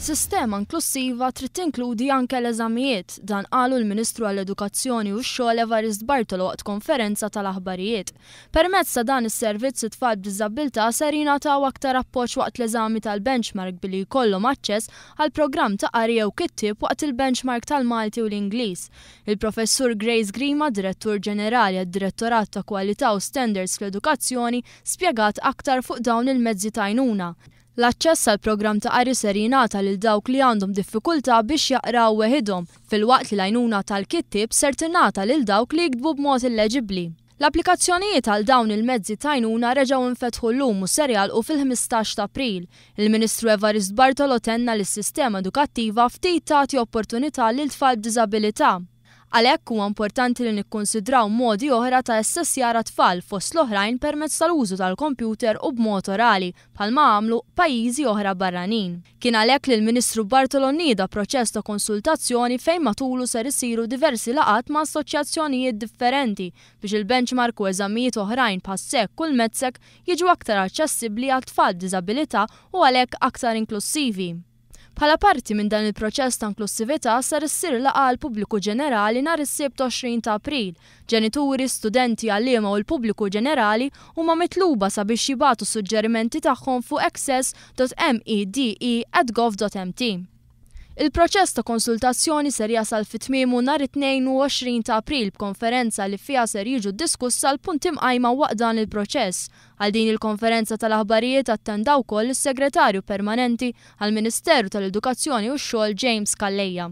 Sistema inklusiva trid tinkludi anke l-eżamijiet, dan qalu l-Ministru għall-Edukazzjoni u x-Xogħol Evarist Bartolo waqt konferenza tal-aħbarijiet. Permezz ta' dan is-servizz it-tfal b'diżabilità ser jingħataw aktar appoġġ waqt l-eżami tal-benchmark billi jkollhom aċċess għal programm ta' qari jew kittieb waqt il-benchmark tal-Malti u l-Ingliż. Il-Professur Grace Grima, Direttur Ġenerali għad-Direttorat ta' Kwalità u Standards fl-Edukazzjoni, spjegat aktar fuq dawn il-mezzi ta' għajnuna. L-aċċess għal programm ta' qari ser jingħata lil dawk li għandhom diffikultà biex jaqraw weħidhom, filwaqt li l-għajnuna tal-kittieb ser tingħata lil dawk li jiktbu b'mod illeġibbli. L-applikazzjonijiet għal dawn il-mezzi ta' għajnuna reġgħu infetħu llum u ser jalqu fil-15 ta' April. Il-Ministru Evarist Bartolo tenna li s-sistema edukattiva ftit tagħti opportunità lil tfal b'diżabilità. Għalhekk huwa importanti li nikkonsidraw modi oħra ta' assessjar tfal fost l-oħrajn permezz tal-użu tal-kompjuter u b'mod orali, bħalma għamlu pajjiżi oħra barranin. Kien għalhekk li l-Ministru Bartolo nieda proċess ta' konsultazzjoni fejn matulu ser isiru diversi laqat ma' assoċjazzjonijiet differenti biex il-benchmark u eżamijiet oħrajn bħas-sekk u l-medsek jiġu aktar aċċessibbli għal tfal b'diżabilità u għalhekk aktar inklusivi. Bħala parti minn dan il-proċess ta' inklusività sar issir laqgħa għal pubbliku ġenerali nhar is-Sibt 20 ta' April. Ġenituri, studenti, għalliema u l-pubbliku ġenerali huma mitluba sabiex jibagħtu suġġerimenti tagħhom fuq access.mede@gov.mt. Il-proċess ta' konsultazzjoni ser jasal fit-tmiemu nhar 22 ta' April b'konferenza li fiha ser jiġu diskussa l-punti mqajma waqt dan il-proċess. Għal din il-konferenza tal-aħbarijiet attendaw wkoll is-Segretarju Permanenti għall-Ministeru tal-Edukazzjoni u x-Xogħol James Calleja.